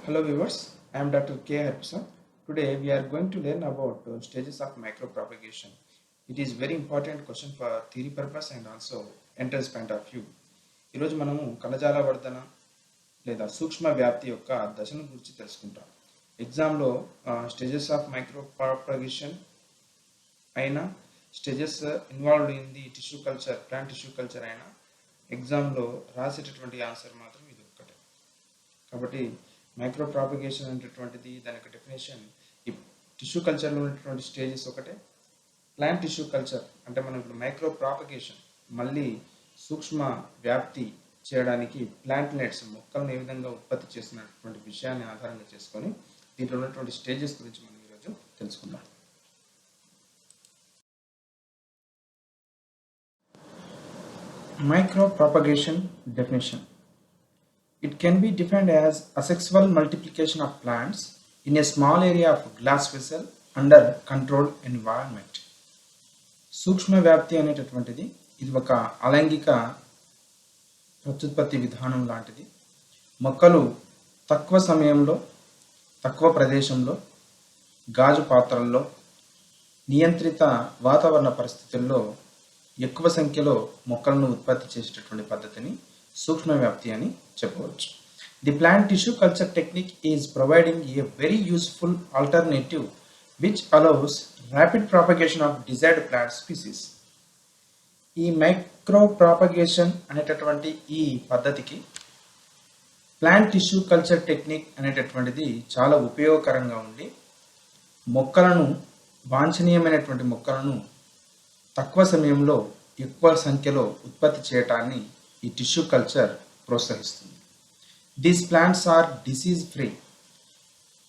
Hello viewers, I am Dr. K. Harpsa. Today we are going to learn about stages of micropropagation. It is very important question for theory purpose and also entrance point of view. ఈరోజు మనము కణజాల వర్ధన లేదా సూక్ష్మ వ్యాప్తి యొక్క దశను గురించి తెలుసుకుంటాం. ఎగ్జామ్లో స్టేజెస్ ఆఫ్ మైక్రోప్రాపగేషన్ అయినా stages involved in the tissue culture plant tissue culture అయినా ఎగ్జామ్లో రాసేటటువంటి ఆన్సర్ మాత్రం ఇది ఒక్కటే. కాబట్టి మైక్రో ప్రాపగేషన్ అనేటటువంటిది దాని యొక్క డెఫినేషన్ ఈ టిష్యూ కల్చర్లో ఉన్నటువంటి స్టేజెస్ ఒకటే. ప్లాంట్ టిష్యూ కల్చర్ అంటే మనం ఇప్పుడు మైక్రో ప్రాపగేషన్ మళ్ళీ సూక్ష్మ వ్యాప్తి చేయడానికి ప్లాంట్లెట్స్ మొక్కలను ఏ విధంగా ఉత్పత్తి చేస్తున్నటువంటి విషయాన్ని ఆధారంగా చేసుకొని దీంట్లో ఉన్నటువంటి స్టేజెస్ గురించి మనం ఈరోజు తెలుసుకుందాం. Micro propagation definition. It can be defined as asexual multiplication of plants in a small area of glass vessel under controlled environment. సూక్ష్మ వ్యాప్తి అనేటటువంటిది ఇది ఒక అలైంగిక ప్రత్యుత్పత్తి విధానం లాంటిది. మొక్కలు తక్కువ సమయంలో తక్కువ ప్రదేశంలో గాజు పాత్రల్లో నియంత్రిత వాతావరణ పరిస్థితుల్లో ఎక్కువ సంఖ్యలో మొక్కలను ఉత్పత్తి చేసేటటువంటి పద్ధతిని సూక్ష్మ వ్యాప్తి అని చెప్పవచ్చు. The plant tissue culture technique is providing a very useful alternative which allows rapid propagation of desired plant species. ఈ మైక్రో ప్రాపగేషన్ అనేటటువంటి ఈ పద్ధతికి ప్లాంట్ టిష్యూ కల్చర్ టెక్నిక్ అనేటటువంటిది చాలా ఉపయోగకరంగా ఉండి మొక్కలను వాంఛనీయమైనటువంటి మొక్కలను తక్కువ సమయంలో ఎక్కువ సంఖ్యలో ఉత్పత్తి చేయటాన్ని ఈ టిష్యూ కల్చర్ ప్రోత్సహిస్తుంది. These plants are disease free.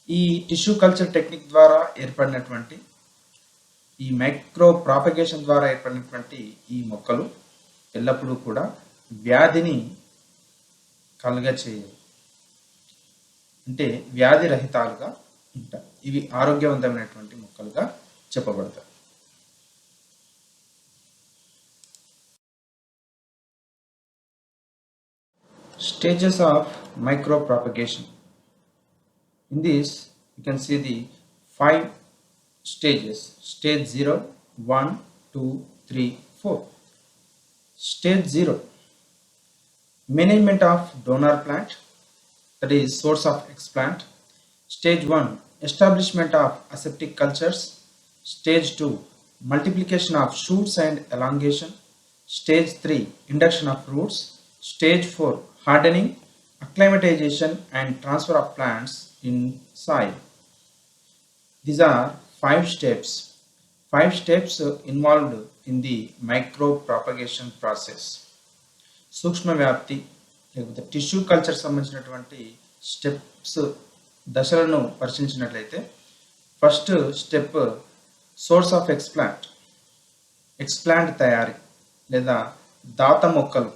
ఈ టిష్యూ కల్చర్ టెక్నిక్ ద్వారా ఏర్పడినటువంటి ఈ మైక్రో ప్రాపగేషన్ ద్వారా ఏర్పడినటువంటి ఈ మొక్కలు ఎల్లప్పుడూ కూడా వ్యాధిని కలుగచేయవు, అంటే వ్యాధి రహితాలుగా ఉంటాయి. ఇవి ఆరోగ్యవంతమైనటువంటి మొక్కలుగా చెప్పబడతాయి. Stages of micropropagation. In this, you can see the 5 stages. Stage 0, 1, 2, 3, 4. Stage 0. Management of donor plant, that is source of explant. Stage 1. Establishment of aseptic cultures. Stage 2. Multiplication of shoots and elongation. Stage 3. Induction of roots. Stage 4. Hardening, acclimatization and transfer of plants in soil. These are 5 steps. 5 steps involved in the micropropagation process. సూక్ష్మ వ్యాప్తి లేకపోతే tissue culture సంబంధించినటువంటి steps దశలను పరిశీలించినట్లయితే first step source of explant తయారీ లేదా దాత మొక్కలు.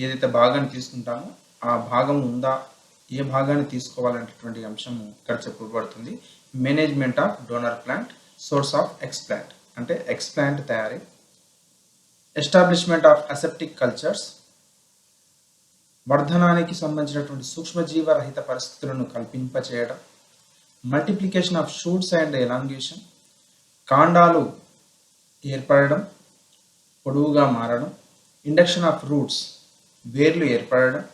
ఏదైతే భాగాన్ని తీసుకుంటామో ఆ భాగం ఉందా, ఏ భాగాన్ని తీసుకోవాలనేటువంటి అంశం ఇక్కడ చెప్పబడుతుంది. Management of donor plant, source of explant అంటే ఎక్స్ప్లాంట్ తయారీ. ఎస్టాబ్లిష్మెంట్ ఆఫ్ అసెప్టిక్ కల్చర్స్, వర్ధనానికి సంబంధించినటువంటి సూక్ష్మజీవ రహిత పరిస్థితులను కల్పింపచేయడం. Multiplication of shoots and elongation, కాండాలు ఏర్పడడం, పొడవుగా మారడం. ఇండక్షన్ ఆఫ్ రూట్స్, వేర్లు ఏర్పడడం.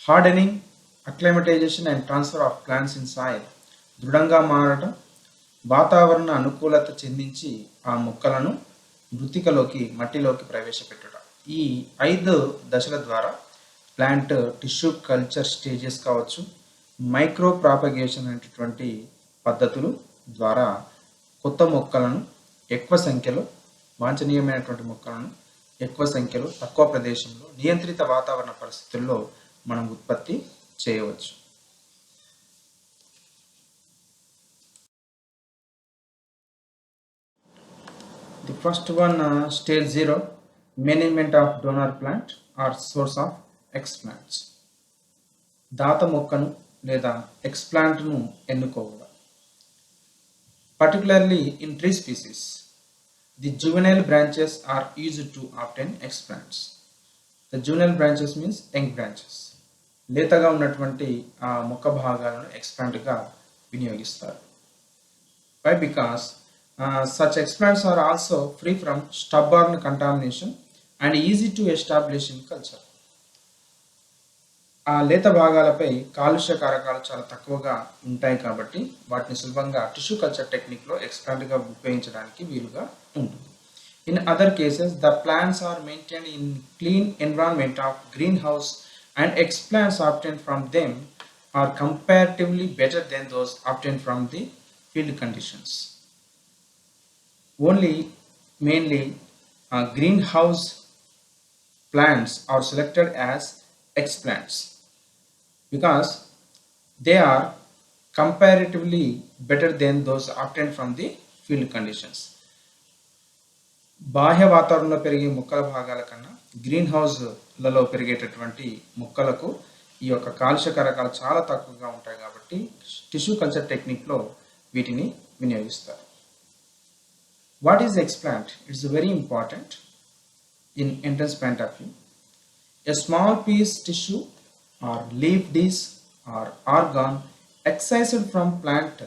Hardening, acclimatisation and transfer of plants in soil, దృఢంగా మారడం, వాతావరణ అనుకూలత చెందించి ఆ మొక్కలను మట్టిలోకి ప్రవేశపెట్టడం. ఈ 5 దశల ద్వారా ప్లాంట్ టిష్యూ కల్చర్ స్టేజెస్ కావచ్చు, మైక్రో ప్రాపగేషన్ అనేటటువంటి పద్ధతులు ద్వారా కొత్త మొక్కలను ఎక్కువ సంఖ్యలో, వాంఛనీయమైనటువంటి మొక్కలను ఎక్కువ సంఖ్యలో తక్కువ ప్రదేశంలో నియంత్రిత వాతావరణ పరిస్థితుల్లో మనం ఉత్పత్తి చేయవచ్చు. The first one stage 0, management of donor plant or source of explants. దాత మొక్కను లేదా ఎక్స్ప్లాంట్ను ఎన్నుకోవడం. Particularly in tree species, the juvenile branches are used to obtain explants. The juvenile branches means young branches. లేతగా ఉన్నటువంటి ఆ మొక్క భాగాలను ఎక్స్ప్లాంట్గా వినియోగిస్తారు. Why? Because such explants are also free from stubborn contamination and easy to establish in culture. ఆ లేత భాగాలపై కాలుష్య కారకాలు చాలా తక్కువగా ఉంటాయి కాబట్టి వాటిని సులభంగా టిష్యూ కల్చర్ టెక్నిక్లో ఎక్స్ప్లాంట్గా ఉపయోగించడానికి వీలుగా ఉంటుంది. In other cases, the plants are maintained in clean environment of greenhouse and explants obtained from them are comparatively better than those obtained from the field conditions. Only mainly greenhouse plants are selected as explants because they are comparatively better than those obtained from the field conditions. బాహ్య వాతావరణంలో పెరిగే మొక్కల భాగాల కన్నా green హౌస్లలో పెరిగేటటువంటి మొక్కలకు ఈ యొక్క కాలుష్య కారకాలు చాలా తక్కువగా ఉంటాయి కాబట్టి టిష్యూ కల్చర్ టెక్నిక్లో వీటిని వినియోగిస్తారు. What is explant? It's very important in entrance point of view. A small piece tissue or leaf disc or organ excised from plant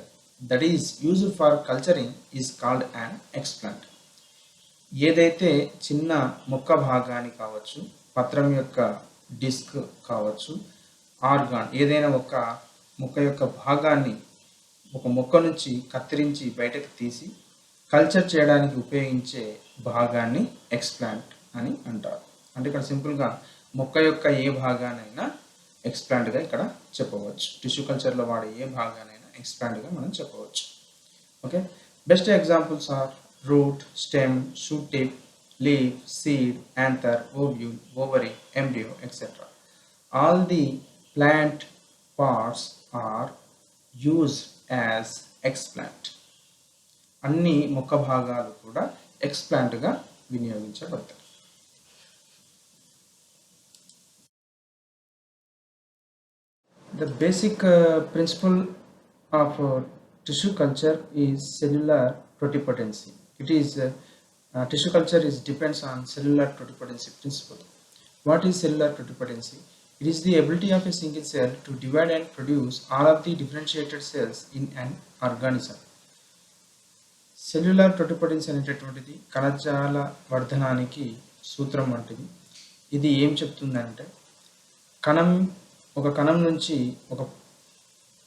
that is used for culturing is called an explant. ఏదైతే చిన్న మొక్క భాగాన్ని కావచ్చు, పత్రం యొక్క disc కావచ్చు, organ ఏదైనా ఒక మొక్క యొక్క భాగాన్ని ఒక మొక్క నుంచి కత్తిరించి బయటకు తీసి కల్చర్ చేయడానికి ఉపయోగించే భాగాన్ని ఎక్స్ప్లాంట్ అని అంటారు. అంటే ఇక్కడ సింపుల్గా మొక్క యొక్క ఏ భాగానైనా ఎక్స్ప్లాంట్గా ఇక్కడ చెప్పవచ్చు. టిష్యూ కల్చర్లో వాడే ఏ భాగానైనా ఎక్స్ప్లాంట్గా మనం చెప్పవచ్చు. Okay, best examples are root, stem, shoot tip, leaf, seed, anther, ovule, ovary, embryo etcetera. All the plant parts are used as explant. అన్ని మొక్క భాగాలు కూడా ఎక్స్ప్లాంట్గా వినియోగించబడతాయి. The basic principle of tissue culture is cellular totipotency. It is tissue culture depends on cellular totipotency principle. What is cellular totipotency? It is the ability of a single cell to divide and produce all of the differentiated cells in an organism. Cellular totipotency అనేటటువంటిది కణజాల వర్ధనానికి సూత్రం వంటిది. ఇది ఏం చెప్తుందంటే ఒక కణం నుంచి ఒక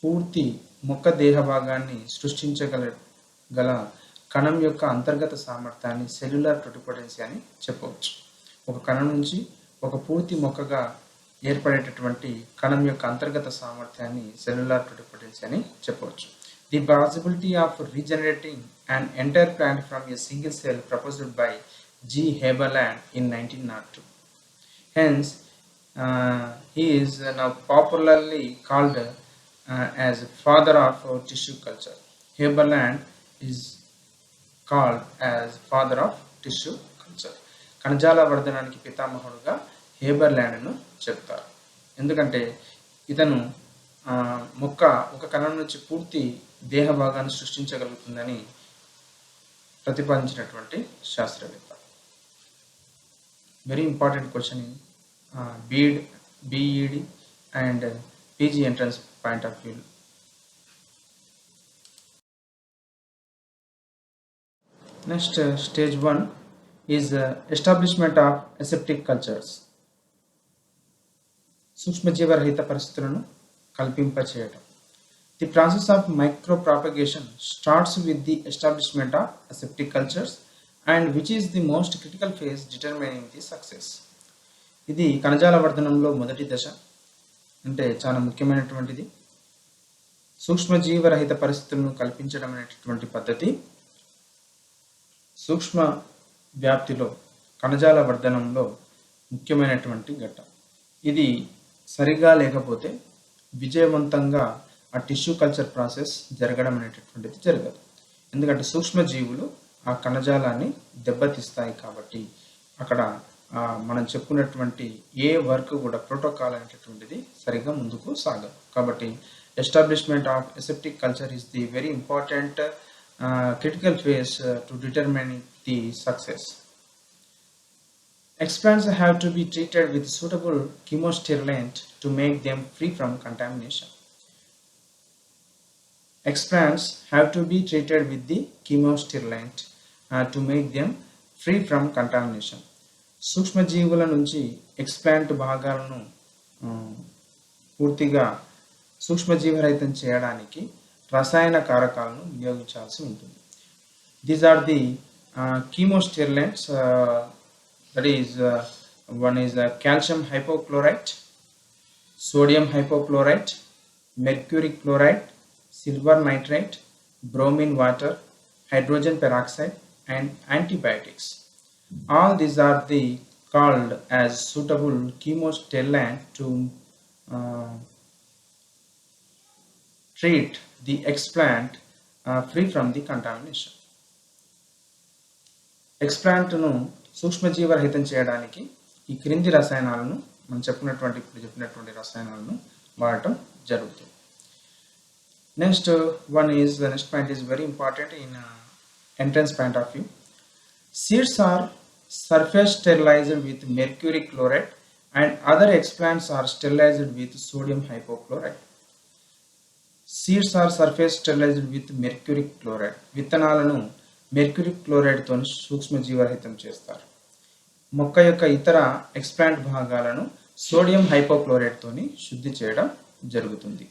పూర్తి మొక్క దేహ భాగాన్ని సృష్టించగల కణం యొక్క అంతర్గత సామర్థ్యాన్ని సెల్యులార్ టోటిపోటెన్సీ అని చెప్పవచ్చు. ఒక కణం నుంచి ఒక పూర్తి మొక్కగా ఏర్పడేటటువంటి కణం యొక్క అంతర్గత సామర్థ్యాన్ని సెల్యులార్ టోటిపోటెన్సీ అని చెప్పవచ్చు. The possibility of regenerating an entire plant from a single cell proposed by G. Haberland in 1902. Hence, he is now popularly called as father of tissue culture. Haberland is called as father of tissue culture. కణజాల వర్ధనానికి పితామహుడుగా హేబర్లాండ్ను చెప్తారు. ఎందుకంటే ఇతను మొక్క ఒక కణం నుంచి పూర్తి దేహ భాగాన్ని సృష్టించగలుగుతుందని ప్రతిపాదించినటువంటి శాస్త్రవేత్త. Very important question in BED and PG entrance point of view. Next, stage 1 is establishment of aseptic cultures. సూక్ష్మజీవరహిత పరిస్థితులను కల్పింపచేయటం. The process of micropropagation starts with the establishment of aseptic cultures and which is the most critical phase determining the success. ఇది కణజాల వర్ధనంలో మొదటి దశ, అంటే చాలా ముఖ్యమైనటువంటిది. సూక్ష్మజీవరహిత పరిస్థితులను కల్పించడం అనేటటువంటి పద్ధతి సూక్ష్మ వ్యాప్తిలో కణజాల వర్ధనంలో ముఖ్యమైనటువంటి ఘట్టం. ఇది సరిగా లేకపోతే విజయవంతంగా ఆ టిష్యూ కల్చర్ ప్రాసెస్ జరగడం అనేటటువంటిది జరగదు. ఎందుకంటే సూక్ష్మజీవులు ఆ కణజాలాన్ని దెబ్బతీస్తాయి కాబట్టి అక్కడ మనం చెప్పుకున్నటువంటి ఏ వర్క్ కూడా ప్రోటోకాల్ అనేటటువంటిది సరిగ్గా ముందుకు సాగదు. కాబట్టి establishment of aseptic culture is the very important critical phase to determine the success. Explants have to be treated with suitable chemosterilant to make them free from contamination. Explants have to be treated with the chemosterilant to make them free from contamination. సూక్ష్మజీవుల నుంచి explant భాగాలను పూర్తిగా సూక్ష్మజీవరహితం చేయడానికి రసాయన కారకాలను వినియోగించాల్సి ఉంటుంది. These are the chemosterilants. That is, one is calcium hypochlorite, sodium hypochlorite, mercury chloride, silver nitrate, bromine water, hydrogen peroxide, and antibiotics. All these are called as suitable chemosterilant to treat the explant free from the contamination. ఎక్స్ప్లాంట్ను సూక్ష్మజీవరహితం చేయడానికి ఈ క్రింది రసాయనాలను మనం చెప్పినటువంటి రసాయనాలను వాడటం జరుగుతుంది. Next point is very important in entrance point of view. Seeds are surface sterilized with mercury chloride and other explants are sterilized with sodium hypochlorite. Seeds are surface sterilized with mercury chloride. విత్తనాలను mercury క్లోరైడ్తో సూక్ష్మజీవరహితం చేస్తారు. మొక్క యొక్క ఇతర explant భాగాలను sodium హైపోక్లోరైడ్తో శుద్ధి చేయడం జరుగుతుంది.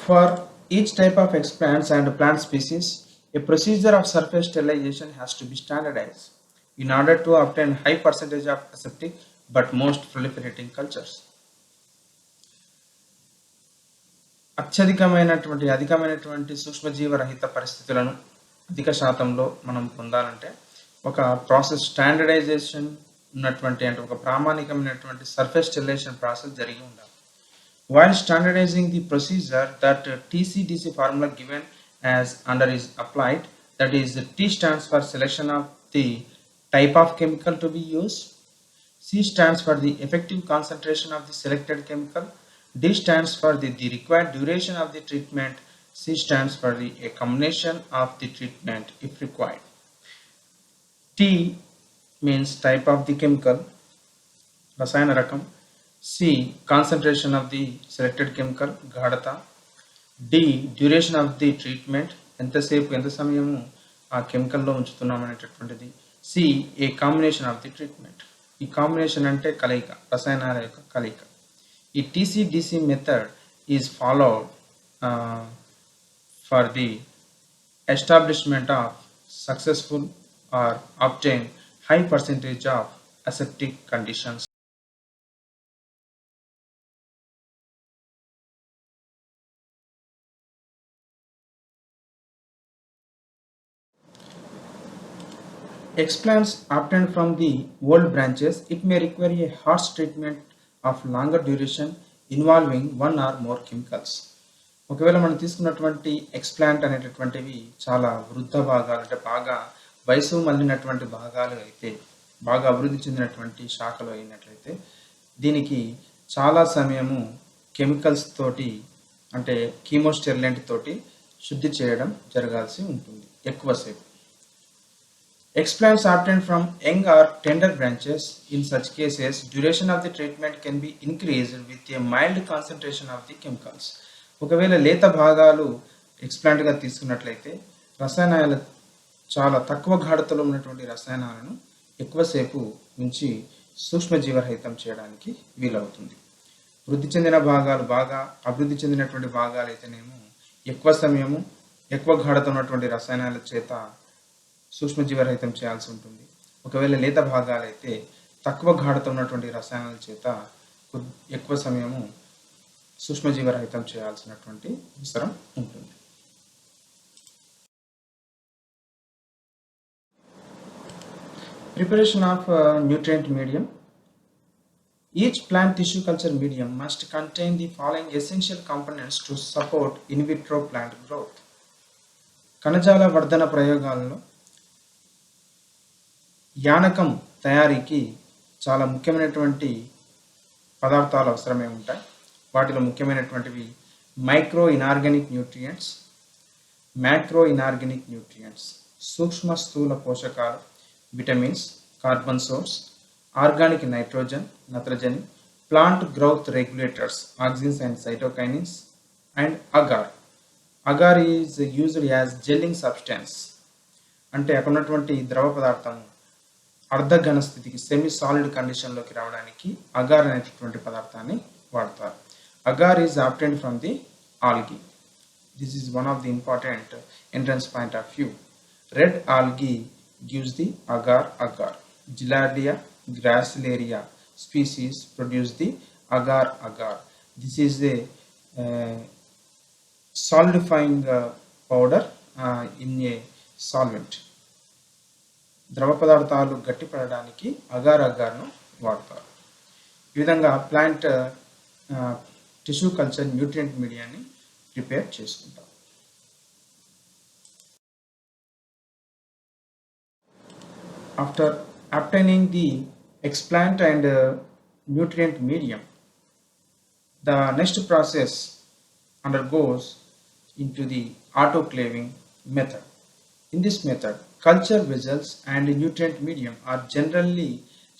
For each type of explants and plant species, a procedure of surface sterilization has to be standardized in order to obtain high percentage of aseptic but most proliferating cultures. అధికమైనటువంటి సూక్ష్మజీవరహిత పరిస్థితులను అధిక శాతంలో మనం పొందాలంటే ఒక ప్రాసెస్ స్టాండర్డైజేషన్ ఉన్నటువంటి అంటే ఒక ప్రామాణికమైనటువంటి సర్ఫేస్ స్టెరిలైజేషన్ ప్రాసెస్ జరిగి ఉండాలి. While standardizing the procedure, that TCDC formula given as under is applied, that is T stands for selection of the type of chemical to be used, C stands for the effective concentration of the selected chemical, D stands for the required duration of the treatment, C stands for a combination of the treatment if required. T means type of the chemical, rasayana rakam, C concentration of the selected chemical, ghadata, D duration of the treatment, ఎంత సమయము ఆ కెమికల్లో ఉంచుతున్నాం అనేటటువంటిది, C a combination of the treatment. ఈ combination అంటే కలయిక, రసాయనాల యొక్క కలయిక. ఈ TCDC method is followed for the establishment of successful or obtain high percentage of aseptic conditions. Explants obtained from the old branches, it may require a harsh treatment of longer duration involving one or more chemicals. ఒకవేళ మనం తీసుకున్నటువంటి explant అనేటటువంటివి చాలా వృద్ధ భాగాలు అంటే బాగా వయసు మళ్ళినటువంటి భాగాలు అయితే, బాగా అభివృద్ధి చెందినటువంటి శాఖలు అయినట్లయితే దీనికి చాలా సమయము కెమికల్స్ తోటి అంటే కీమోస్టెరిలెంట్ తోటి శుద్ధి చేయడం జరగాల్సి ఉంటుంది ఎక్కువసేపు. Explants obtained from young or tender branches, in such cases, duration of the treatment can be increased with a mild concentration of the chemicals. ఒకవేళ లేత భాగాలు ఎక్స్ప్లాంట్గా తీసుకున్నట్లయితే రసాయనాలు చాలా తక్కువ గాఢతలో ఉన్నటువంటి రసాయనాలను ఎక్కువసేపు ఉంచి సూక్ష్మజీవరహితం చేయడానికి వీలవుతుంది. వృద్ధి చెందిన భాగాలు బాగా అభివృద్ధి చెందినటువంటి భాగాలు అయితేనేమో ఎక్కువ సమయము ఎక్కువ గాఢత ఉన్నటువంటి రసాయనాల చేత సూక్ష్మజీవరహితం చేయాల్సి ఉంటుంది. ఒకవేళ లేత భాగాలైతే తక్కువ గాఢత ఉన్నటువంటి రసాయనాల చేత ఎక్కువ సమయము సూక్ష్మజీవరహితం చేయాల్సినటువంటి అవసరం ఉంటుంది. Preparation of nutrient medium. Each plant tissue culture medium must contain the following essential components to support in vitro plant growth. కణజాల వర్ధన ప్రయోగాలలో యానకం తయారీకి చాలా ముఖ్యమైనటువంటి పదార్థాలు అవసరమే ఉంటాయి. వాటిలో ముఖ్యమైనటువంటివి micro inorganic nutrients, macro inorganic nutrients సూక్ష్మ స్థూల పోషకాలు, vitamins, carbon source, organic nitrogen నత్రజని, plant growth regulators auxins and cytokinins, and agar. Agar is used as gelling substance, అంటే అక్కడ ఉన్నటువంటి ద్రవ పదార్థం అర్ధఘన స్థితికి సెమీ సాలిడ్ కండిషన్లోకి రావడానికి అగార్ అనేటటువంటి పదార్థాన్ని వాడతారు. Agar is obtained from the algae. This is one of the important entrance point of view. Red algae gives the agar. Giardia gracilaria species produce the agar. This is a solidifying powder in a solvent. ద్రవ పదార్థాలు గట్టిపడడానికి అగార్ను వాడతారు. ఈ విధంగా plant tissue culture nutrient మీడియాని prepare చేసుకుంటాం. After obtaining the explant and nutrient medium, the next process undergoes into the autoclaving method. In this method, culture vessels and nutrient medium are generally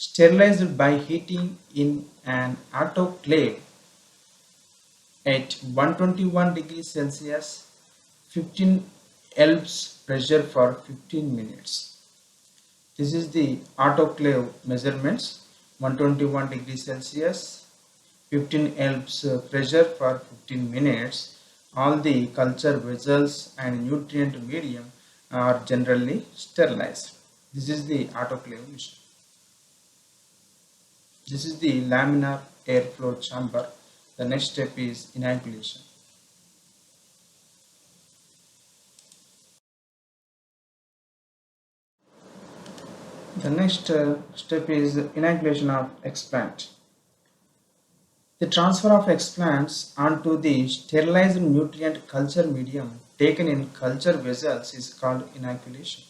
sterilized by heating in an autoclave at 121 degrees Celsius, 15 Elbs pressure for 15 minutes. This is the autoclave measurements: 121 degrees Celsius, 15 Elbs pressure for 15 minutes. All the culture vessels and nutrient medium are generally sterilized. This is the autoclave mission. This is the laminar airflow chamber. The next step is inoculation. The next step is inoculation of explant. The transfer of explants onto the sterilized nutrient culture medium taken in culture vessels is called inoculation.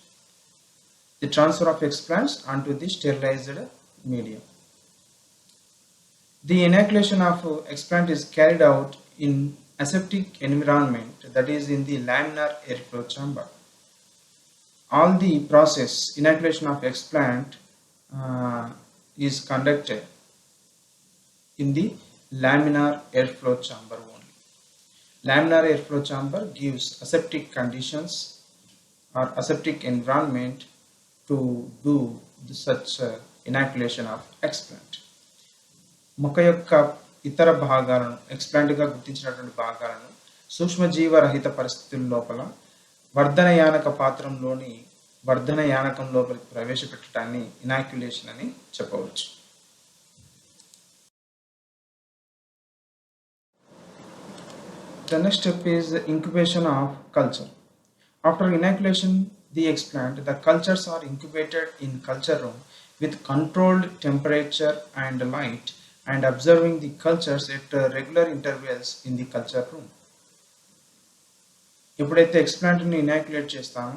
The transfer of explants onto the sterilized medium. The inoculation of explant is carried out in aseptic environment, that is in the laminar airflow chamber. All the process inoculation of explant is conducted in the laminar airflow chamber only. Laminar airflow chamber gives aseptic conditions or aseptic environment to do such inoculation of explant. మొక్క యొక్క ఇతర భాగాలను ఎక్స్ప్లాంట్గా గుర్తించినటువంటి భాగాలను సూక్ష్మజీవరహిత పరిస్థితుల లోపల వర్ధనయానక పాత్రంలోని వర్ధనయానకం లోపలికి ప్రవేశపెట్టడాన్ని inoculation అని చెప్పవచ్చు. The next step is incubation of culture. After inoculation the explant, the cultures are incubated in culture room with controlled temperature and light, and observing the cultures at regular intervals in the culture room. ఎప్పుడైతే ఎక్స్ప్లాంట్ని inoculate చేస్తామో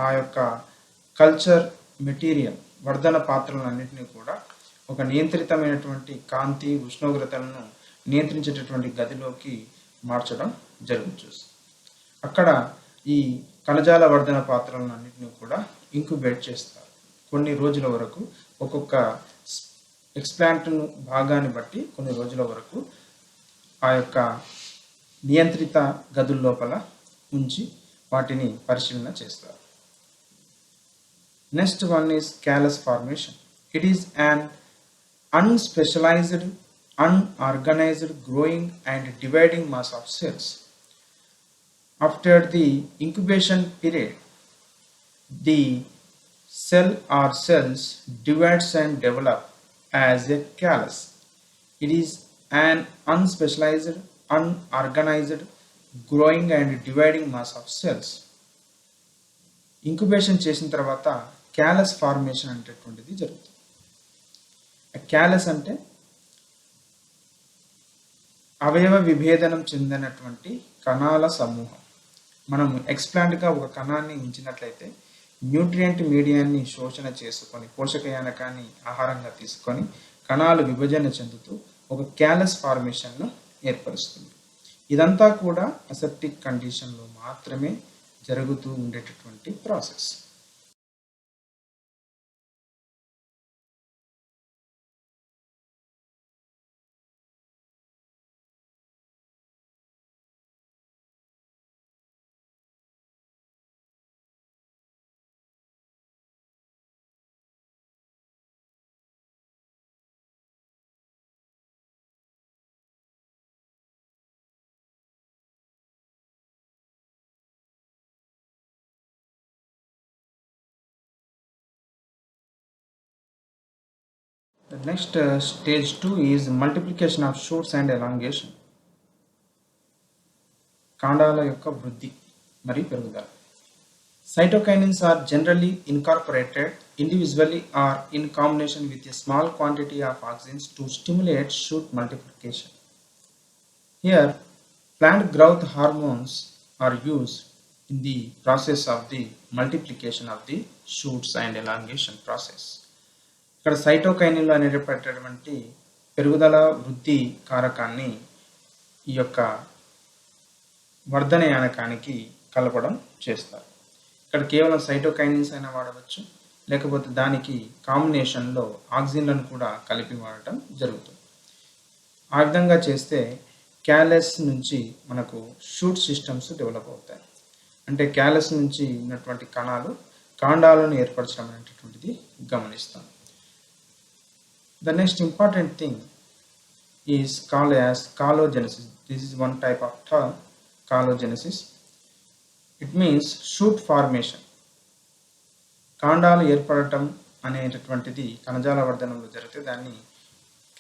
ఆ యొక్క culture material వర్ధన పాత్రలన్నింటినీ కూడా ఒక నియంత్రితమైనటువంటి కాంతి ఉష్ణోగ్రతలను నియంత్రించేటటువంటి గదిలోకి మార్చడం జరుగుతుంది. అక్కడ ఈ కణజాల వర్ధన పాత్రలన్నింటినీ కూడా ఇంక్యుబేట్ చేస్తారు. కొన్ని రోజుల వరకు ఒక్కొక్క ఎక్స్ప్లాంట్ భాగాన్ని బట్టి కొన్ని రోజుల వరకు ఆ యొక్క నియంత్రిత గదుల లోపల ఉంచి వాటిని పరిశీలన చేస్తారు. Next one is callus formation. It is an unspecialized, unorganized growing and dividing mass of cells. After the incubation period, the cell or cells divides and develop as a callus. It is an unspecialized, unorganized growing and dividing mass of cells. Incubation చేసిన తర్వాత callus formation అనేటటువంటిది జరుగుతుంది. Callus అంటే అవయవ విభేదనం చెందినటువంటి కణాల సమూహం. మనం ఎక్స్ప్లాంట్గా ఒక కణాన్ని ఉంచినట్లయితే న్యూట్రియంట్ మీడియాన్ని శోషణ చేసుకొని పోషకయానకాన్ని ఆహారంగా తీసుకొని కణాలు విభజన చెందుతూ ఒక క్యాలస్ ఫార్మేషన్ను ఏర్పరుస్తుంది. ఇదంతా కూడా అసెప్టిక్ కండిషన్లో మాత్రమే జరుగుతూ ఉండేటటువంటి process. The next stage 2 is multiplication of shoots and elongation. కాండాల యొక్క వృద్ధి మరియు పెరుగుదల. Cytokinins are generally incorporated individually or in combination with a small quantity of auxins to stimulate shoot multiplication. Here, plant growth hormones are used in the process of the multiplication of the shoots and elongation process. ఇక్కడ సైటోకైనిన్లు అనేటటువంటి పెరుగుదల వృద్ధి కారకాన్ని ఈ యొక్క వర్ధనయానకానికి కలపడం చేస్తారు. ఇక్కడ కేవలం సైటోకైనిన్స్ అయినా వాడవచ్చు, లేకపోతే దానికి కాంబినేషన్లో ఆక్సిన్లను కూడా కలిపి వాడటం జరుగుతుంది. ఆ విధంగా చేస్తే క్యాలస్ నుంచి మనకు షూట్ సిస్టమ్స్ డెవలప్ అవుతాయి. అంటే క్యాలస్ నుంచి ఉన్నటువంటి కణాలు కాండాలను ఏర్పరచడం అనేటటువంటిది గమనిస్తాం. The next important thing is called as collagenesis. This is one type of term, collagenesis. It means shoot formation. కాండాలు ఏర్పడటం అనేటటువంటిది కణజాల వర్ధనంలో జరిగితే దాన్ని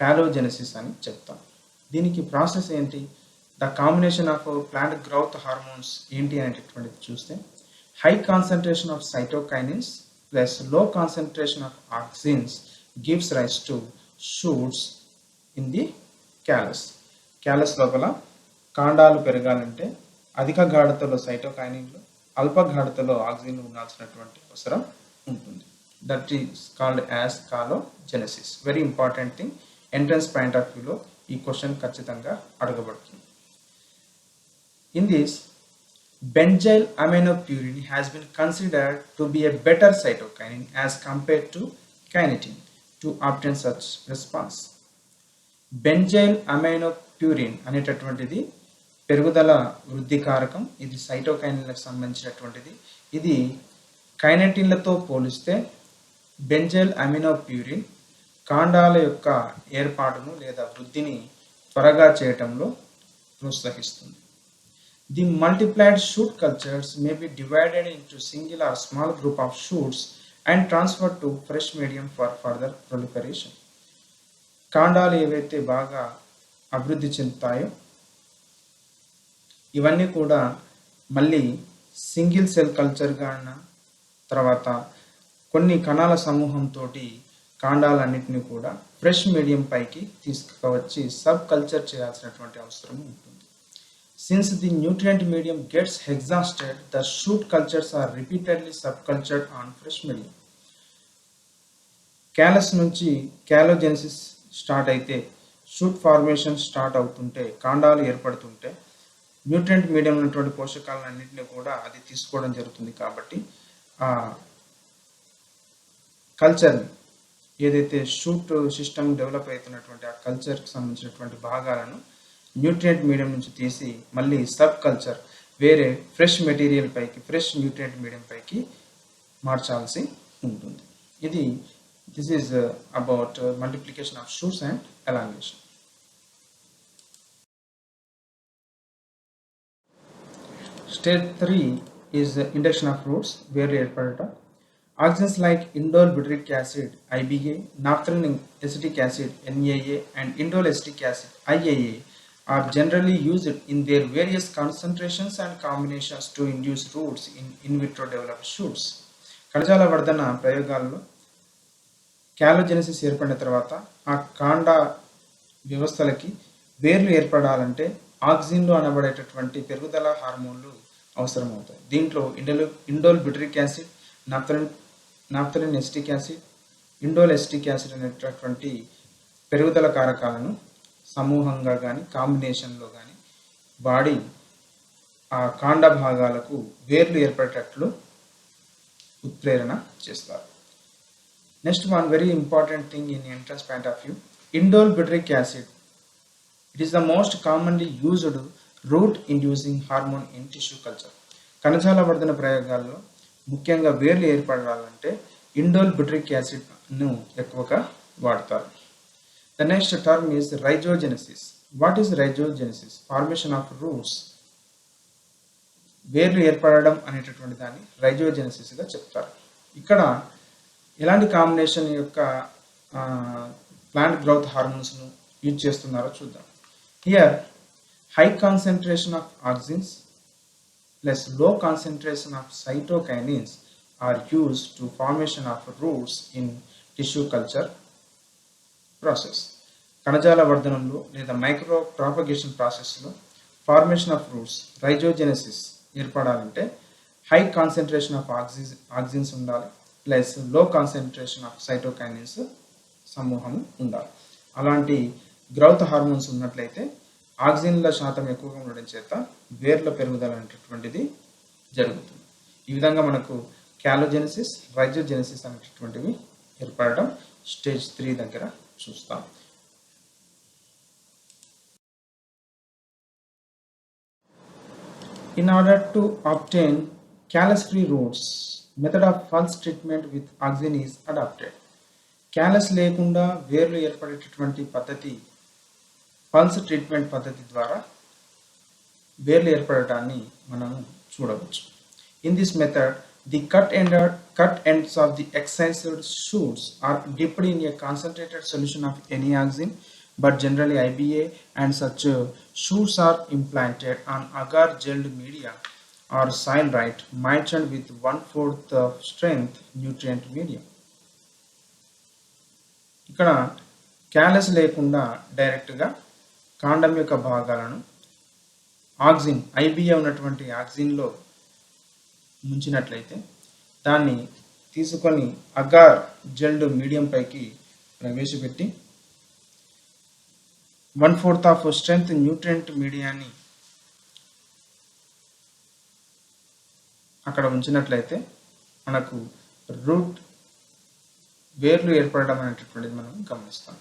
కాలోజెనసిస్ అని చెప్తాం. దీనికి ప్రాసెస్ ఏంటి? The combination of plant growth hormones ఏంటి అనేటటువంటిది చూస్తే high concentration of cytokinins plus low concentration of auxins gives rise to shoots in the callus. Callus లోపల కాండాలు పెరగాలంటే అధిక గాఢతలో సైటోకైనిన్లు, అల్ప గాఢతలో ఆక్సిన్లు ఉండాల్సినటువంటి అవసరం ఉంటుంది. That is called as callogenesis. Very important thing. Entrance point of వ్యూలో ఈ క్వశ్చన్ ఖచ్చితంగా అడగబడుతుంది. In this benzyl aminopurine has been considered to be a better cytokinin as compared to kinetin to obtain such response. Benzyl aminopurine అనేటటువంటిది పెరుగుదల వృద్ధి కారకం. ఇది సైటోకైనిన్లకు సంబంధించినటువంటిది. ఇది కైనెటిన్లతో పోలిస్తే బెంజైల్ అమైనోప్యూరిన్ కాండాల యొక్క ఏర్పాటును లేదా వృద్ధిని త్వరగా చేయటంలో ప్రోత్సహిస్తుంది. The multiplied shoot cultures may be divided into single or small group of shoots and transferred to fresh medium for further proliferation. కాండాలు ఏవైతే బాగా అభివృద్ధి చెందుతాయో ఇవన్నీ కూడా మళ్ళీ సింగిల్ సెల్ కల్చర్గా తర్వాత కొన్ని కణాల సమూహంతో కాండాలన్నింటినీ కూడా ఫ్రెష్ మీడియం పైకి తీసుకువచ్చి సబ్ కల్చర్ చేయాల్సినటువంటి అవసరం ఉంటుంది. Since the nutrient medium gets exhausted, the shoot cultures are repeatedly subcultured on fresh medium. Callus నుంచి క్యాలోజెనసిస్ స్టార్ట్ అయితే షూట్ ఫార్మేషన్ స్టార్ట్ అవుతుంటే కాండాలు ఏర్పడుతుంటే న్యూట్రియంట్ మీడియం ఉన్నటువంటి పోషకాలన్నింటినీ కూడా అది తీసుకోవడం జరుగుతుంది. కాబట్టి ఆ కల్చర్ని ఏదైతే షూట్ సిస్టమ్ డెవలప్ అవుతున్నటువంటి ఆ కల్చర్కి సంబంధించినటువంటి భాగాలను న్యూట్రియంట్ మీడియం నుంచి తీసి మళ్ళీ సబ్ కల్చర్ వేరే ఫ్రెష్ మెటీరియల్ పైకి ఫ్రెష్ న్యూట్రియంట్ మీడియం పైకి మార్చాల్సి ఉంటుంది. This is about multiplication of shoots and elongation. Stage 3 is induction of roots where ఏర్పడటం. Auxins like indole butyric acid IBA, naphthalene acetic acid NAA and indole acetic acid IAA are generally used in their various concentrations and combinations to induce roots in vitro developed shoots. కణజాల వర్ధన ప్రయోగాల్లో క్యాలోజెనసిస్ ఏర్పడిన తర్వాత ఆ కాండ వ్యవస్థలకి వేర్లు ఏర్పడాలంటే ఆక్సిన్లు అనబడేటటువంటి పెరుగుదల హార్మోన్లు అవసరమవుతాయి. దీంట్లో indole butyric acid, naphthalene acetic acid, indole acetic acid అనేటటువంటి పెరుగుదల కారకాలను సమూహంగా కానీ కాంబినేషన్లో కానీ బాడీ ఆ కాండ భాగాలకు వేర్లు ఏర్పడేటట్లు ఉత్ప్రేరణ చేస్తారు. Next one very important thing in entrance point of view, indole butyric acid. It is the most commonly used root inducing hormone in tissue culture. కణజాల వర్ధన ప్రయోగాల్లో ముఖ్యంగా వేర్లు ఏర్పడాలంటే ఇండోల్ బ్యూటరిక్ యాసిడ్ను ఎక్కువగా వాడతారు. The next term is rhizogenesis. What is rhizogenesis? Formation of roots. వేర్లు ఏర్పడడం అనేటటువంటి దాన్ని రైజోజెనసిస్గా చెప్తారు. ఇక్కడ ఎలాంటి కాంబినేషన్ యొక్క ప్లాంట్ గ్రోత్ హార్మోన్స్ను యూజ్ చేస్తున్నారో చూద్దాం. Here, high concentration of auxins plus low concentration of cytokinins are used to formation of roots in tissue culture process. కణజాల వర్ధనంలో లేదా మైక్రో ప్రాపగేషన్ ప్రాసెస్లో ఫార్మేషన్ ఆఫ్ రూట్స్ రైజోజెనసిస్ ఏర్పడాలంటే హై కాన్సన్ట్రేషన్ ఆఫ్ ఆక్సిన్స్ ఉండాలి, plus low concentration of cytokinins సమూహం ఉండాలి. అలాంటి growth hormones ఉన్నట్లయితే ఆక్సిన్ల శాతం ఎక్కువగా ఉండడం చేత వేర్ల పెరుగుదల అనేటటువంటిది జరుగుతుంది. ఈ విధంగా మనకు క్యాలోజెనసిస్, రైజోజెనసిస్ అనేటటువంటివి ఏర్పడడం స్టేజ్ 3 దగ్గర చూస్తాం. In order to obtain callus-free roots, method of pulse treatment with auxin is adopted. Callus లేకుండా వేర్లు ఏర్పడేటటువంటి పద్ధతి పల్స్ ట్రీట్మెంట్ పద్ధతి ద్వారా వేర్లు ఏర్పడటాన్ని మనము చూడవచ్చు. In this method the cut ends of the excised shoots are dipped in a concentrated solution of any auxin, but generally IBA, and such shoots are implanted on agar gelled media or sailrite mulched with 1/4 of strength nutrient medium. ఇక్కడ callus లేకుండా డైరెక్ట్గా కాండం యొక్క భాగాలను auxin IBA ఉన్నటువంటి ఆక్సిన్లో ముంచినట్లయితే దాన్ని తీసుకొని agar gelled medium పైకి ప్రవేశపెట్టి 1/4 ఆఫ్ స్ట్రెంగ్త్ న్యూట్రియంట్ మీడియాని అక్కడ ఉంచినట్లయితే మనకు రూట్ వేర్లు ఏర్పడడం అనేటటువంటిది మనం గమనిస్తాం.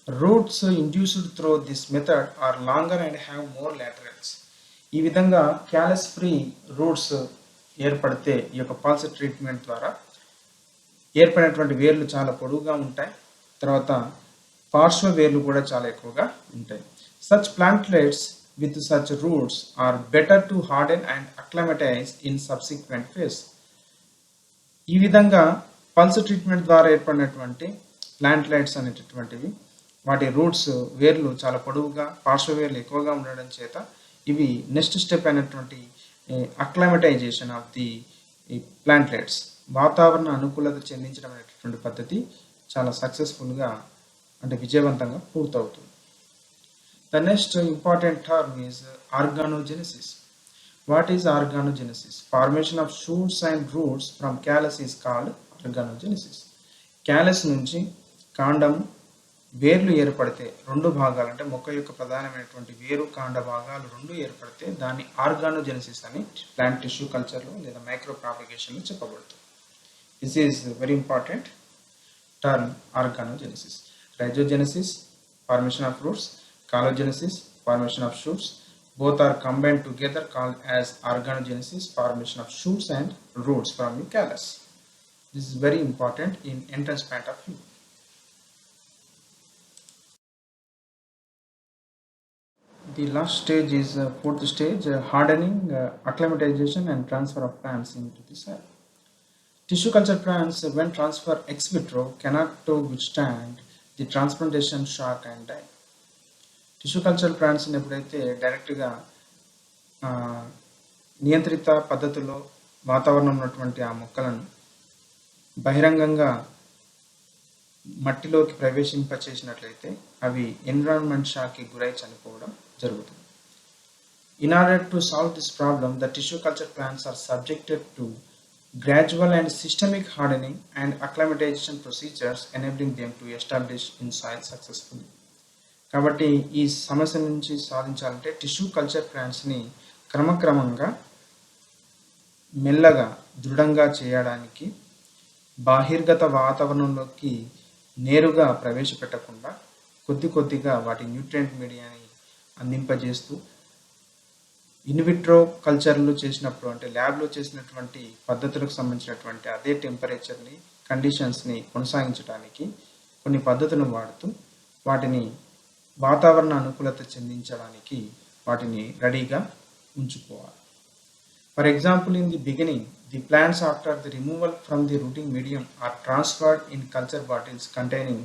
Roots induced through this method or longer and have more laterals. ఈ విధంగా క్యాలస్ ఫ్రీ రూట్స్ ఏర్పడితే ఈ యొక్క పల్స్ ట్రీట్మెంట్ ద్వారా ఏర్పడినటువంటి వేర్లు చాలా పొడవుగా ఉంటాయి, తర్వాత పార్శ్వ వేర్లు కూడా చాలా ఎక్కువగా ఉంటాయి. Such plantlets with such roots are better to harden and acclimatize in subsequent phase. ఈ విధంగా పల్స్ ట్రీట్మెంట్ ద్వారా ఏర్పడినటువంటి ప్లాంట్లైట్స్ అనేటటువంటివి వాటి రూట్స్ వేర్లు చాలా పొడవుగా పార్శ్వ వేర్లు ఎక్కువగా ఉండడం చేత ఇవి నెక్స్ట్ స్టెప్ అయినటువంటి అక్లమటైజేషన్ ఆఫ్ ది ప్లాంట్లైట్స్ వాతావరణ అనుకూలత చెందించడం అనేటటువంటి పద్ధతి చాలా సక్సెస్ఫుల్గా అంటే విజయవంతంగా పూర్తవుతుంది. The next important term is organogenesis. What is organogenesis? Formation of shoots and roots from callus is called organogenesis. Callus నుంచి కాండం వేర్లు ఏర్పడితే రెండు భాగాలు అంటే మొక్క యొక్క ప్రధానమైనటువంటి వేరు కాండ భాగాలు రెండు ఏర్పడితే దాన్ని ఆర్గానోజెనసిస్ అని ప్లాంట్ టిష్యూ కల్చర్లో లేదా మైక్రో ప్రాపగేషన్లో చెప్పబడుతుంది. This is very important term organogenesis. Rhizogenesis formation of roots, callogenesis formation of shoots. Both are combined together called as organogenesis, formation of shoots and roots from the callus. This is very important in entrance point of view. The last stage is fourth stage, hardening, acclimatization and transfer of plants into the soil. Tissue culture plants, when transferred ex vitro, cannot withstand the transplantation shock and die. Tissue culture ప్లాంట్స్ని ఎప్పుడైతే డైరెక్ట్గా నియంత్రిత పద్ధతిలో వాతావరణం ఉన్నటువంటి ఆ మొక్కలను బహిరంగంగా మట్టిలోకి ప్రవేశింపచేసినట్లయితే అవి ఎన్విరాన్మెంట్ షాక్కి గురై చనిపోవడం జరుగుతుంది. In order to solve this problem, the tissue culture plants are subjected to gradual and systemic hardening and acclimatization procedures enabling them to establish in soil successfully. కాబట్టి ఈ సమస్య నుంచి సాధించాలంటే టిష్యూ కల్చర్ ప్లాంట్స్ని క్రమక్రమంగా మెల్లగా దృఢంగా చేయడానికి బహిర్గత వాతావరణంలోకి నేరుగా ప్రవేశపెట్టకుండా కొద్ది కొద్దిగా వాటి న్యూట్రియంట్ మీడియాని అందింపజేస్తూ ఇన్విట్రో కల్చర్లు చేసినప్పుడు అంటే ల్యాబ్లో చేసినటువంటి పద్ధతులకు సంబంధించినటువంటి అదే టెంపరేచర్ని కండిషన్స్ని కొనసాగించడానికి కొన్ని పద్ధతులను వాడుతూ వాటిని వాతావరణ అనుకూలత చెందించడానికి వాటిని రెడీగా ఉంచుకోవాలి. For example, in the beginning, the plants after the removal from the rooting medium are transferred in culture bottles containing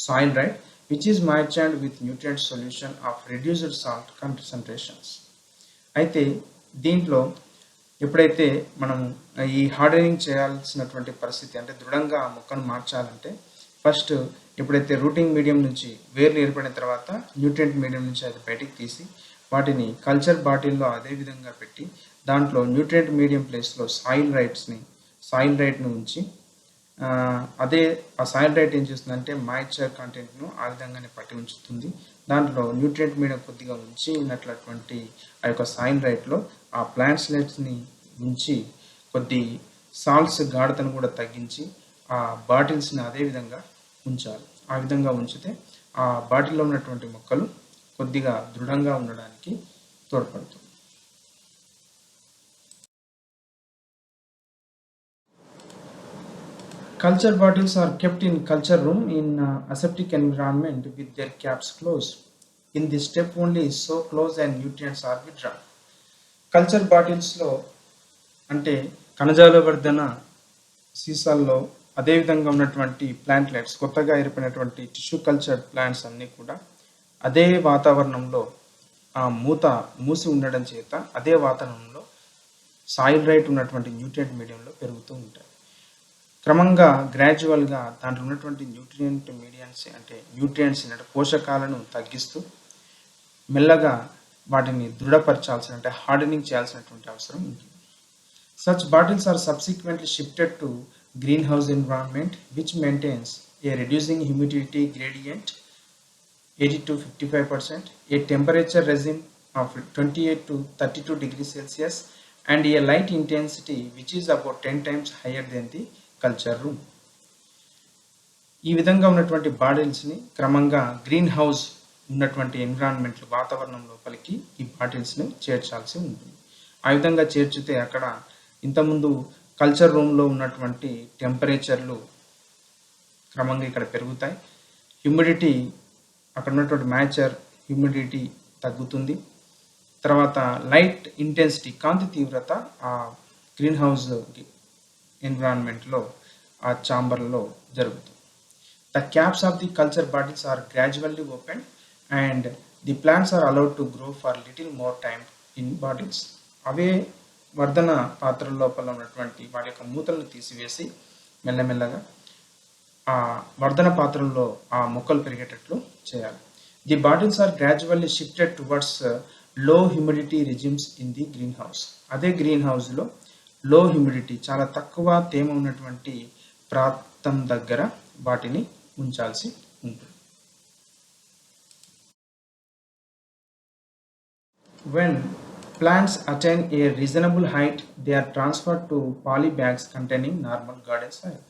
soilrite, which is moistened with nutrient solution of reduced salt concentrations. అయితే దీంట్లో ఎప్పుడైతే మనం ఈ hardening చేయాల్సినటువంటి పరిస్థితి అంటే దృఢంగా ఆ మొక్కను మార్చాలంటే ఫస్ట్ ఎప్పుడైతే రూటింగ్ మీడియం నుంచి వేర్లు ఏర్పడిన తర్వాత న్యూట్రియంట్ మీడియం నుంచి అది బయటికి తీసి వాటిని కల్చర్ బాటిల్లో అదే విధంగా పెట్టి దాంట్లో న్యూట్రియంట్ మీడియం ప్లేస్లో సాయిల్ రైట్ను ఉంచి ఆ సాయిల్ రైట్ ఏం చేస్తుందంటే మాయిశ్చర్ కంటెంట్ను ఆ విధంగానే పట్టి ఉంచుతుంది. దాంట్లో న్యూట్రియంట్ మీడియం కొద్దిగా ఉంచినటువంటి ఆ యొక్క సాయిల్ రైట్లో ఆ ప్లాంట్స్లెట్స్ని ఉంచి కొద్ది సాల్ట్స్ గాఢతను కూడా తగ్గించి ఆ బాటిల్స్ని అదే విధంగా ఉంచాలి. ఆ విధంగా ఉంచితే ఆ బాటిల్లో ఉన్నటువంటి మొక్కలు కొద్దిగా దృఢంగా ఉండడానికి తోడ్పడుతుంది. Culture bottles are kept in culture room in aseptic environment with their caps closed. In this step only so close and nutrients are withdrawn. Culture బాటిల్స్లో అంటే కణజాలవర్ధన సీసాల్లో అదే విధంగా ఉన్నటువంటి ప్లాంట్లెట్స్ కొత్తగా ఏర్పడినటువంటి టిష్యూ కల్చర్ ప్లాంట్స్ అన్నీ కూడా అదే వాతావరణంలో ఆ మూసి ఉండడం చేత అదే వాతావరణంలో సాయిల్ రైట్ ఉన్నటువంటి న్యూట్రియంట్ మీడియంలో పెరుగుతూ ఉంటాయి. క్రమంగా గ్రాడ్యువల్గా దాంట్లో ఉన్నటువంటి న్యూట్రియంట్స్ అంటే పోషకాలను తగ్గిస్తూ మెల్లగా వాటిని దృఢపరచాల్సిన అంటే హార్డనింగ్ చేయాల్సినటువంటి అవసరం ఉంటుంది. Such bottles are subsequently shifted to greenhouse environment, which maintains a reducing humidity gradient 80 to 55%, a temperature regime of 28 to 32 degrees Celsius, and a light intensity which is about 10 times higher than the culture room. ఈ విధంగా ఉన్నటువంటి బాటిల్స్ని క్రమంగా green house ఉన్నటువంటి environment వాతావరణం లోపలికి ఈ బాటిల్స్ని చేర్చాల్సి ఉంటుంది. ఆ విధంగా చేర్చితే అక్కడ ఇంతకుముందు కల్చర్ రూమ్లో ఉన్నటువంటి టెంపరేచర్లు క్రమంగా ఇక్కడ పెరుగుతాయి. హ్యూమిడిటీ అక్కడ ఉన్నటువంటి మాయిశ్చర్ హ్యూమిడిటీ తగ్గుతుంది. తర్వాత లైట్ ఇంటెన్సిటీ కాంతి తీవ్రత ఆ గ్రీన్ హౌస్ ఎన్విరాన్మెంట్లో ఆ ఛాంబర్లో జరుగుతుంది. The caps of the culture bottles are gradually open and the plants are allowed to grow for little more time in bottles. అవే వర్ధన పాత్రల లోపల ఉన్నటువంటి వాటి యొక్క మూతలను తీసివేసి మెల్లమెల్లగా ఆ వర్ధన పాత్రల్లో ఆ మొక్కలు పెరిగేటట్లు చేయాలి. The bottles are gradually shifted towards low humidity regimes in the green house. అదే గ్రీన్ హౌస్లో లో హ్యూమిడిటీ చాలా తక్కువ తేమ ఉన్నటువంటి ప్రాంతం దగ్గర వాటిని ఉంచాల్సి ఉంటుంది. When plants attain a reasonable height, they are transferred to poly bags containing normal garden soil.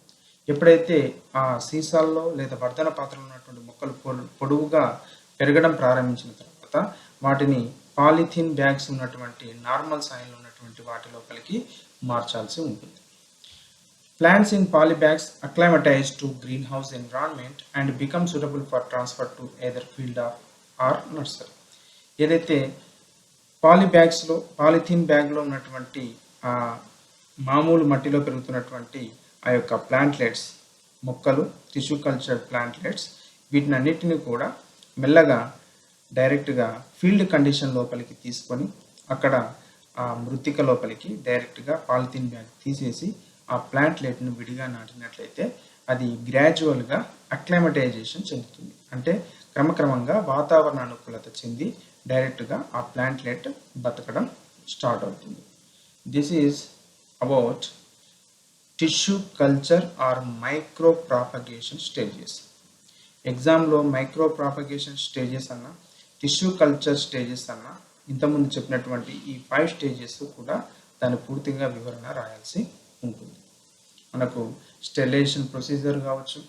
ఎప్పుడైతే ఆ సీసాల్లో లేదా వర్ధన పాత్రలో ఉన్నటువంటి మొక్కలు పొడవుగా పెరగడం ప్రారంభించిన తర్వాత వాటిని పాలిథిన్ బ్యాగ్స్ ఉన్నటువంటి నార్మల్ సాయిల్ ఉన్నటువంటి వాటి లోపలికి మార్చాల్సి ఉంటుంది. Plants in polybags acclimatize to greenhouse environment and become suitable for transfer to either field or nursery. ఏదైతే పాలిథిన్ బ్యాగ్లో ఉన్నటువంటి మామూలు మట్టిలో పెరుగుతున్నటువంటి ఆ యొక్క ప్లాంట్లెట్స్ మొక్కలు టిష్యూ కల్చర్ ప్లాంట్లెట్స్ వీటిని అన్నిటిని కూడా మెల్లగా డైరెక్ట్గా ఫీల్డ్ కండిషన్ లోపలికి తీసుకొని అక్కడ ఆ మృతిక లోపలికి డైరెక్ట్గా పాలిథిన్ బ్యాగ్ తీసేసి ఆ ప్లాంట్లెట్ను విడిగా నాటినట్లయితే అది గ్రాడ్యువల్గా అక్లైమటైజేషన్ చెందుతుంది. అంటే క్రమక్రమంగా వాతావరణ అనుకూలత చెంది డైరెక్ట్గా ఆ ప్లాంట్లెట్ బతకడం స్టార్ట్ అవుతుంది. This is about tissue culture or micro propagation stages. ఎగ్జామ్లో మైక్రో ప్రాపగేషన్ స్టేజెస్ అన్న టిష్యూ కల్చర్ స్టేజెస్ అన్న ఇంతకుముందు చెప్పినటువంటి ఈ 5 స్టేజెస్ కూడా దాని పూర్తిగా వివరణ రాయాల్సి ఉంటుంది. మనకు స్టెరిలైజేషన్ ప్రొసీజర్ కావచ్చు,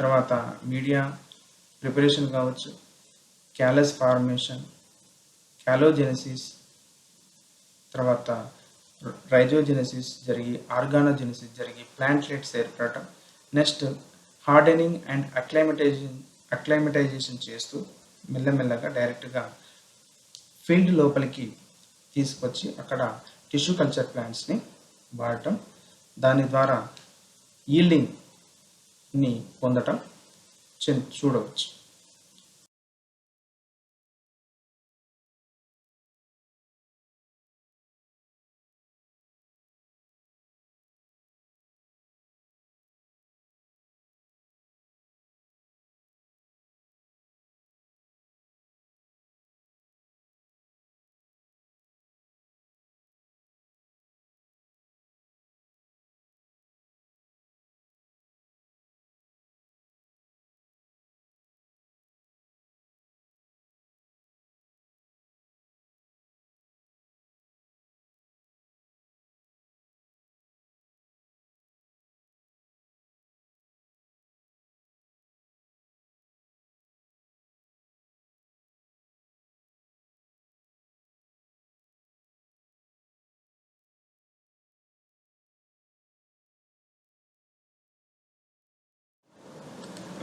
తర్వాత మీడియా ప్రిపరేషన్ కావచ్చు, క్యాలస్ ఫార్మేషన్, క్యాలోజెనసిస్, తర్వాత రైజోజెనసిస్ జరిగి ఆర్గానోజెనసిస్ జరిగి ప్లాంట్లెట్స్ ఏర్పడటం, నెక్స్ట్ హార్డెనింగ్ అండ్ అక్లైమటైజేషన్ చేస్తూ మెల్లమెల్లగా డైరెక్ట్గా ఫీల్డ్ లోపలికి తీసుకొచ్చి అక్కడ టిష్యూ కల్చర్ ప్లాంట్స్ని వాడటం, దాని ద్వారా ఈల్డింగ్ని పొందటం చూడవచ్చు.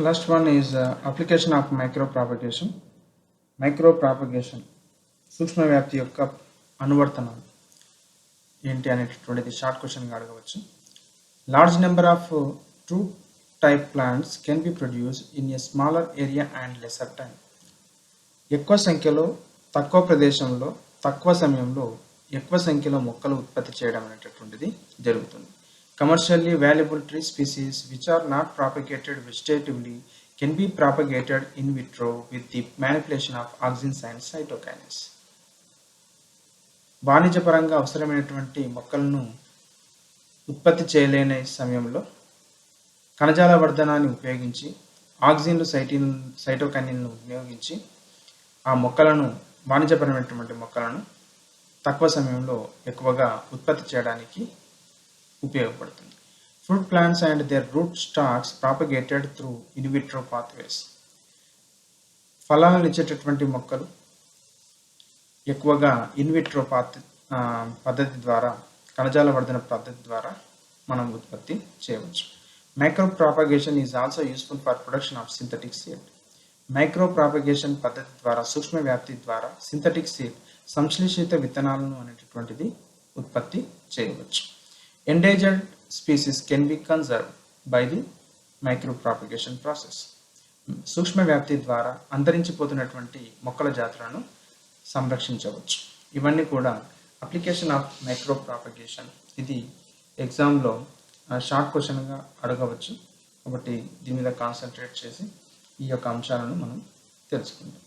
Last one is application of micropropagation. Micropropagation సూక్ష్మ వ్యాప్తి యొక్క అనువర్తనాలు ఏంటి అనేటటువంటిది షార్ట్ క్వశ్చన్గా అడగవచ్చు. Large number of true type plants can be produce in a smaller area and lesser time. ఎక్కువ సంఖ్యలో తక్కువ ప్రదేశంలో తక్కువ సమయంలో ఎక్కువ సంఖ్యలో మొక్కలు ఉత్పత్తి చేయడం అనేటటువంటిది జరుగుతుంది. Commercially valuable tree species which are not propagated vegetatively can be propagated in vitro with the manipulation of auxins and cytokinase. వాణిజ్యపరంగా అవసరమైనటువంటి మొక్కలను ఉత్పత్తి చేయలేని సమయంలో కణజాల వర్ధనాన్ని ఉపయోగించి ఆక్సిన్లు సైటోకైనిన్ను ఉపయోగించి ఆ మొక్కలను వాణిజ్యపరమైనటువంటి మొక్కలను తక్కువ సమయంలో ఎక్కువగా ఉత్పత్తి చేయడానికి ఉపయోగపడుతుంది. Fruit plants and their root stocks propagated through in vitro pathways. ఫలాలను ఇచ్చేటటువంటి మొక్కలు ఎక్కువగా ఇన్ విట్రో పద్ధతి ద్వారా కణజాల వర్ధన పద్ధతి ద్వారా మనం ఉత్పత్తి చేయవచ్చు. Micro propagation is also useful for production of synthetic seed. Micro propagation పద్ధతి ద్వారా సూక్ష్మ వ్యాప్తి ద్వారా సింథటిక్ సీడ్ సంశ్లేషిత విత్తనాలను అనేటటువంటిది ఉత్పత్తి చేయవచ్చు. Endangered species can be conserved by the micropropagation process. సూక్ష్మ వ్యాప్తి ద్వారా అంతరించిపోతున్నటువంటి మొక్కల జాతులను సంరక్షించవచ్చు. ఇవన్నీ కూడా అప్లికేషన్ ఆఫ్ మైక్రోప్రాపగేషన్. ఇది ఎగ్జామ్లో షార్ట్ క్వశ్చన్గా అడగవచ్చు. కాబట్టి దీని మీద కాన్సన్ట్రేట్ చేసి ఈ యొక్క అంశాలను మనం తెలుసుకుందాం.